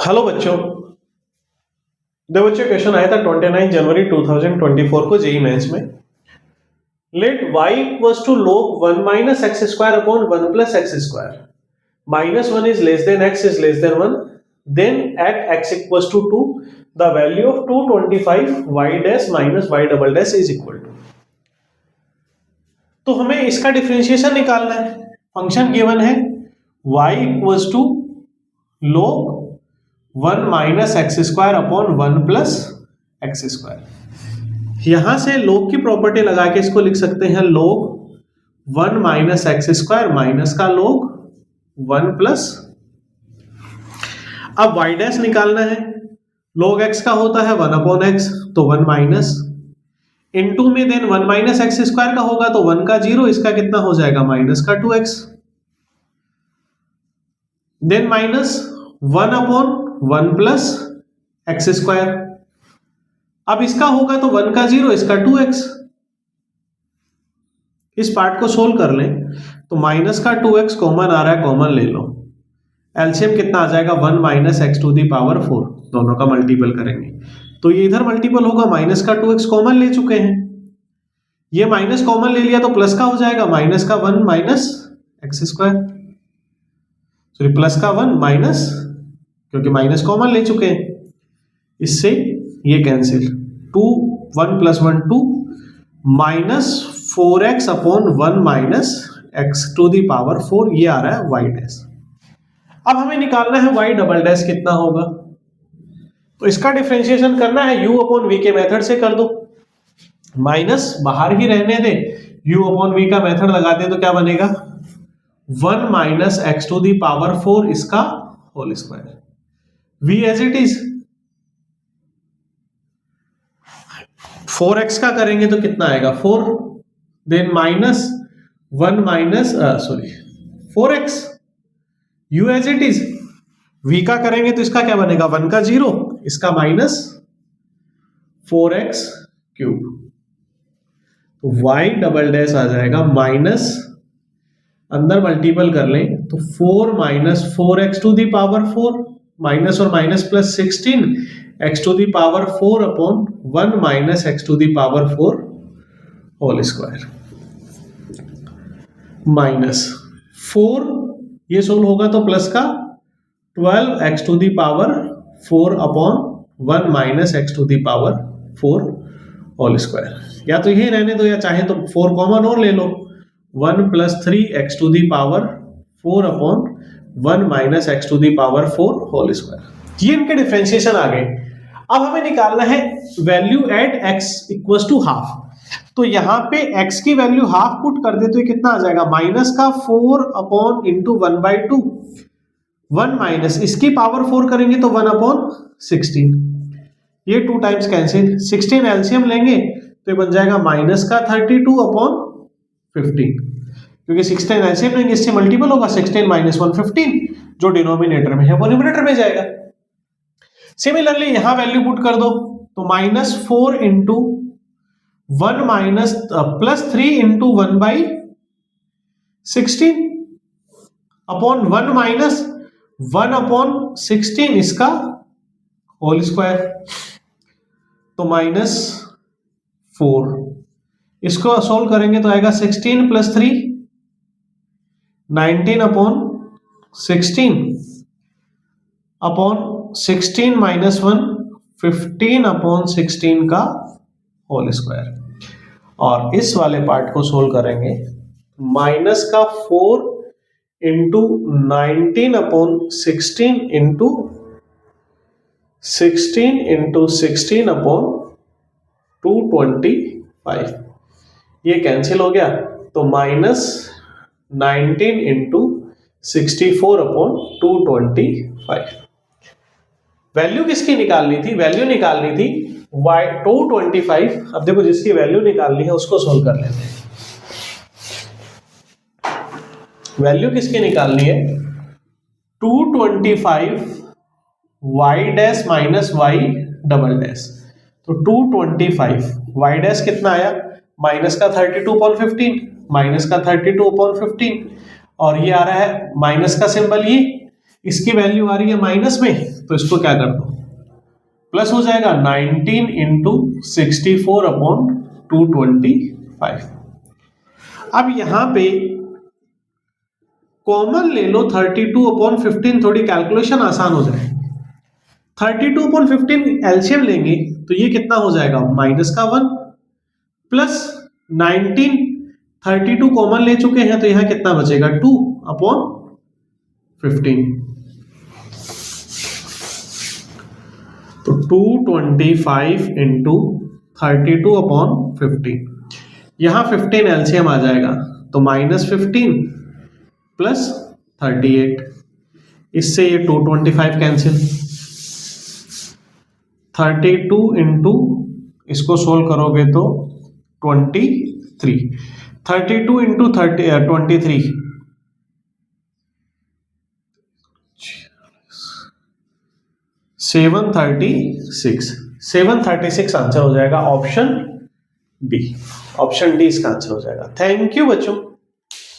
Hello बच्चों, देखो बच्चों क्वेश्चन आया था 29 जनवरी 2024 को जेई मेंस में। Let y equals to log 1 minus x square upon 1 plus x square minus 1 is less than x is less than 1, then at x equals to 2 the value of 225 y dash minus y double dash is equal to. तो हमें इसका differentiation निकालना है। Function given है y equals to log 1 minus x square upon 1 plus x square. यहां से log की property लगा के इसको लिख सकते हैं log 1 minus x square minus का log 1 प्लस। अब y डैश निकालना है, log x का होता है 1 अपॉन एक्स, तो 1 माइनस इनटू में देन 1 माइनस एक्स स्क्वायर का होगा तो 1 का 0, इसका कितना हो जाएगा माइनस का 2x, then minus 1 upon 1 plus x square. अब इसका होगा तो 1 का 0, इसका 2x। इस पार्ट को सोल्व कर लें तो माइनस का 2x कॉमन आ रहा है, कॉमन ले लो। एलसीएम कितना आ जाएगा 1 minus x to the power 4, दोनों का मल्टीपल करेंगे तो ये इधर मल्टीपल होगा, माइनस का 2x कॉमन ले चुके हैं, ये माइनस कॉमन ले लिया तो प्लस का हो जाएगा, माइनस का 1 minus x square, sorry plus का 1 माइनस, क्योंकि माइनस कॉमन ले चुके हैं, इससे ये cancel, 2 1 plus 1 2 minus 4x upon 1 minus x to the power 4, ये आ रहा है y डैश। अब हमें निकालना है y डबल डैश कितना होगा, तो इसका डिफरेंशिएशन करना है u अपॉन v के मेथड से कर दो, माइनस बाहर ही रहने दे, u अपॉन v का मेथड लगा दे तो क्या बनेगा 1 minus x to the power 4 इसका whole square, v as it is. 4x का करेंगे तो कितना आएगा 4, then minus 1 minus 4x, u as it is. v का करेंगे तो इसका क्या बनेगा 1 का 0, इसका माइनस 4x क्यूब, तो y डबल डैश आ जाएगा माइनस, अंदर मल्टीपल कर लें तो 4 minus 4x to the power 4, minus और minus plus 16 x to the power 4 upon 1 minus x to the power 4 whole square, minus 4, ये सोल्व होगा तो प्लस का 12 x to the power 4 upon 1 minus x to the power 4 whole square. या तो यही रहने दो या चाहे तो 4 कॉमन और ले लो, 1 plus 3 x to the power 4 upon 1 minus x to the power 4 whole square. ये इनके डिफरेंशिएशन आ गए। अब हमें निकालना है value at x equals to half, तो यहां पे x की वैल्यू हाफ पुट कर दे तो ये कितना आ जाएगा माइनस का 4 अपॉन इंटू 1/2, 1 माइनस इसकी पावर 4 करेंगे तो 1 अपॉन 16, ये 2 टाइम्स कैंसिल, 16 एलसीएम लेंगे तो ये बन जाएगा माइनस का 32 अपॉन 15, क्योंकि 16 एलसीएम लेंगे इससे मल्टीपल होगा, 16 माइनस 1 15, जो डिनोमिनेटर में है वो न्यूमरेटर में जाएगा। सिमिलरली यहां वैल्यू पुट कर दो तो minus 4 into 1 minus plus 3 into 1/16 upon 1 minus 1 upon 16 इसका होल स्क्वायर, तो माइनस 4, इसको सोल्व करेंगे तो आएगा 16 plus 3 19 upon 16 upon 16 minus 1 15 upon 16 का होल स्क्वायर, और इस वाले पार्ट को सोल्व करेंगे माइनस का 4 into 19 upon 16 into 16 into 16 upon 225, ये कैंसिल हो गया तो माइनस 19 इंटू 64 अपॉन 225। वैल्यू किसकी निकालनी थी, वैल्यू निकालनी थी y 225। अब देखो जिसकी वैल्यू निकालनी है उसको सोल्व कर लेते हैं। वैल्यू किसकी निकालनी है 225 y dash minus y double dash, तो 225 y डैश कितना आया माइनस का 32 अपॉन 15, माइनस का 32 अपॉन 15, और ये आ रहा है माइनस का सिंबल, ये इसकी वैल्यू आ रही है माइनस में, तो इसको क्या कर दो, प्लस हो जाएगा 19 इंटू 64 अपॉन 225। अब यहां पे कॉमन ले लो 32 अपॉन 15, थोड़ी कैलकुलेशन आसान हो जाए। 32 अपॉन 15 एलसीएम लेंगे तो ये कितना हो जाएगा, माइनस का 1 प्लस 19, 32 कॉमन ले चुके हैं तो यहां कितना बचेगा, 2 अपॉन 15। तो 225 इंटू 32 अपॉन 15, यहां 15 एलसीएम आ जाएगा तो माइनस 15 प्लस 38, इससे ये 225 कैंसिल। 32 इंटू इसको सोल्व करोगे तो 23, 32 इंटू 23 736 आंसर हो जाएगा ऑप्शन बी। ऑप्शन डी इसका आंसर हो जाएगा। थैंक यू बच्चों।